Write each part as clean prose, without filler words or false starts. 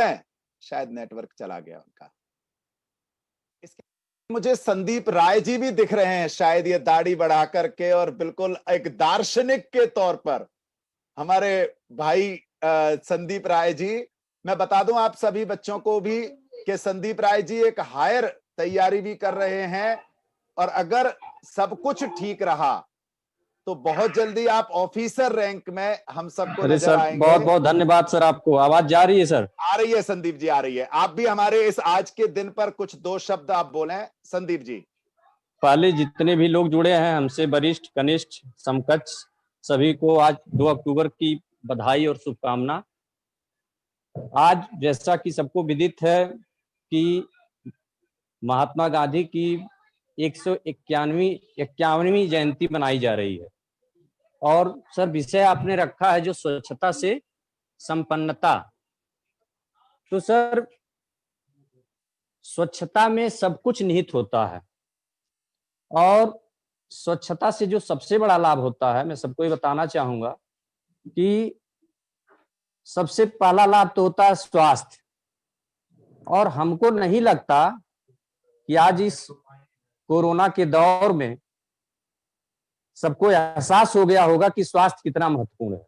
शायद नेटवर्क चला गया उनका। इसके मुझे संदीप राय जी भी दिख रहे हैं, शायद ये दाढ़ी बढ़ा करके और बिल्कुल एक दार्शनिक के तौर पर हमारे भाई संदीप राय जी। मैं बता दूं आप सभी बच्चों को भी कि संदीप राय जी एक हायर तैयारी भी कर रहे हैं और अगर सब कुछ ठीक रहा तो बहुत जल्दी आप ऑफिसर रैंक में हम सबको अरे नजर सर, आएंगे। बहुत बहुत धन्यवाद सर। आपको आवाज जा रही है सर? आ रही है संदीप जी, आ रही है। आप भी हमारे इस आज के दिन पर कुछ दो शब्द आप बोलें संदीप जी। पहले जितने भी लोग जुड़े हैं हमसे, वरिष्ठ कनिष्ठ समकक्ष, सभी को आज 2 अक्टूबर की बधाई और शुभकामना। आज जैसा कि सबको विदित है कि महात्मा गांधी की 151वीं जयंती मनाई जा रही है और सर विषय आपने रखा है जो स्वच्छता से संपन्नता। तो सर स्वच्छता में सब कुछ निहित होता है और स्वच्छता से जो सबसे बड़ा लाभ होता है, मैं सबको ये बताना चाहूंगा कि सबसे पहला लाभ तो होता है स्वास्थ्य। और हमको नहीं लगता कि आज इस कोरोना के दौर में सबको एहसास हो गया होगा कि स्वास्थ्य कितना महत्वपूर्ण है।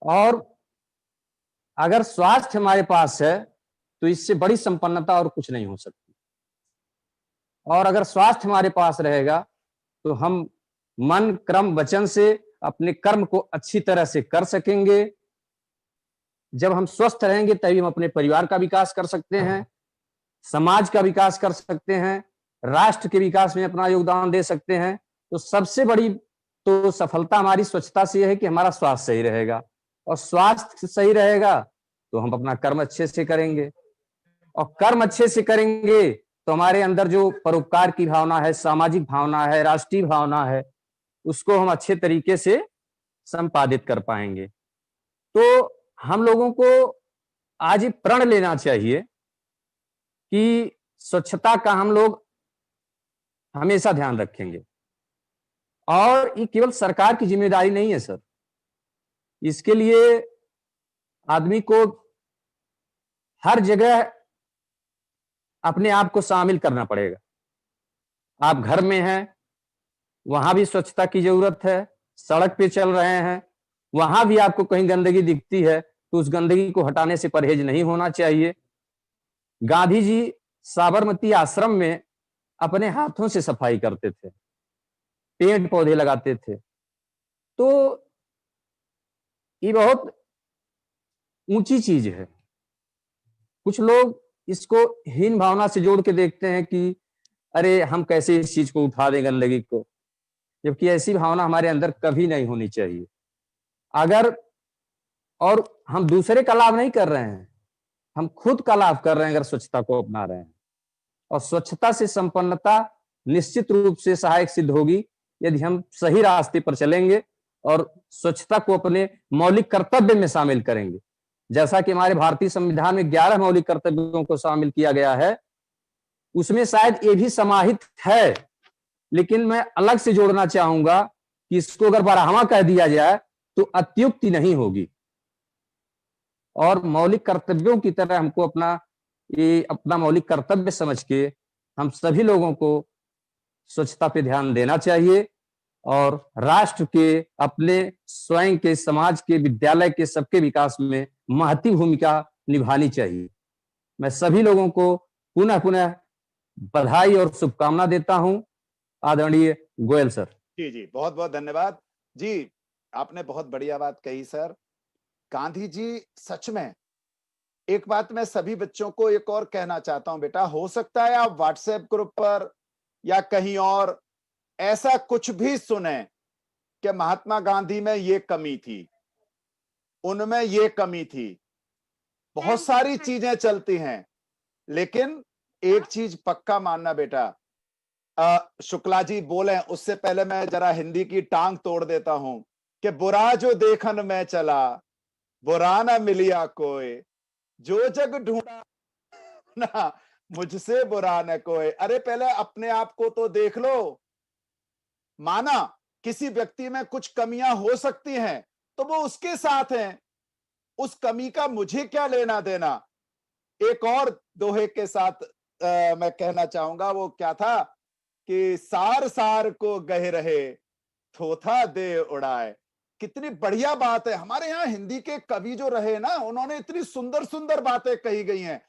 और अगर स्वास्थ्य हमारे पास है तो इससे बड़ी संपन्नता और कुछ नहीं हो सकती। और अगर स्वास्थ्य हमारे पास रहेगा तो हम मन क्रम वचन से अपने कर्म को अच्छी तरह से कर सकेंगे। जब हम स्वस्थ रहेंगे तभी हम अपने परिवार का विकास कर सकते हैं, समाज का विकास कर सकते हैं, राष्ट्र के विकास में अपना योगदान दे सकते हैं। तो सबसे बड़ी तो सफलता हमारी स्वच्छता से है कि हमारा स्वास्थ्य सही रहेगा और स्वास्थ्य सही रहेगा तो हम अपना कर्म अच्छे से करेंगे और कर्म अच्छे से करेंगे तो हमारे अंदर जो परोपकार की भावना है, सामाजिक भावना है, राष्ट्रीय भावना है, उसको हम अच्छे तरीके से संपादित कर पाएंगे। तो हम लोगों को आज ये प्रण लेना चाहिए कि स्वच्छता का हम लोग हमेशा ध्यान रखेंगे। और ये केवल सरकार की जिम्मेदारी नहीं है सर, इसके लिए आदमी को हर जगह अपने आप को शामिल करना पड़ेगा। आप घर में हैं, वहां भी स्वच्छता की जरूरत है। सड़क पे चल रहे हैं, वहां भी आपको कहीं गंदगी दिखती है तो उस गंदगी को हटाने से परहेज नहीं होना चाहिए। गांधी जी साबरमती आश्रम में अपने हाथों से सफाई करते थे, पेड़ पौधे लगाते थे। तो ये बहुत ऊंची चीज है। कुछ लोग इसको हीन भावना से जोड़ के देखते हैं कि अरे हम कैसे इस चीज को उठा दें गंदगी को, जबकि ऐसी भावना हमारे अंदर कभी नहीं होनी चाहिए। अगर और हम दूसरे का लाभ नहीं कर रहे हैं, हम खुद का लाभ कर रहे हैं अगर स्वच्छता को अपना रहे हैं। और स्वच्छता से संपन्नता निश्चित रूप से सहायक सिद्ध होगी यदि हम सही रास्ते पर चलेंगे और स्वच्छता को अपने मौलिक कर्तव्य में शामिल करेंगे। जैसा कि हमारे भारतीय संविधान में 11 मौलिक कर्तव्यों को शामिल किया गया है, उसमें शायद ये भी समाहित है, लेकिन मैं अलग से जोड़ना चाहूंगा कि इसको अगर 12वां कह दिया जाए तो अत्युक्ति नहीं होगी। और मौलिक कर्तव्यों की तरह हमको अपना मौलिक कर्तव्य समझ के हम सभी लोगों को स्वच्छता पे ध्यान देना चाहिए और राष्ट्र के, अपने स्वयं के, समाज के, विद्यालय के सबके विकास में महती भूमिका निभानी चाहिए। मैं सभी लोगों को पुनः पुनः बधाई और शुभकामना देता हूं। आदरणीय गोयल सर। जी जी, बहुत बहुत धन्यवाद जी, आपने बहुत बढ़िया बात कही सर। गांधी जी सच में, एक बात मैं सभी बच्चों को एक और कहना चाहता हूं, बेटा हो सकता है आप व्हाट्सएप ग्रुप पर या कहीं और ऐसा कुछ भी सुने कि महात्मा गांधी में ये कमी थी, उनमें ये कमी थी, बहुत सारी चीजें चलती हैं, लेकिन एक चीज पक्का मानना बेटा। शुक्ला जी बोले उससे पहले मैं जरा हिंदी की टांग तोड़ देता हूं कि बुरा जो देखन में चला, बुरा ना मिलिया कोई, जो जग ढूंढा ना मुझसे बुरा न कोई। अरे पहले अपने आप को तो देख लो। माना किसी व्यक्ति में कुछ कमियां हो सकती हैं तो वो उसके साथ हैं, उस कमी का मुझे क्या लेना देना। एक और दोहे के साथ मैं कहना चाहूंगा, वो क्या था कि सार सार को गह रहे, थोथा दे उड़ाए। कितनी बढ़िया बात है। हमारे यहाँ हिंदी के कवि जो रहे ना, उन्होंने इतनी सुंदर सुंदर बातें कही गई हैं।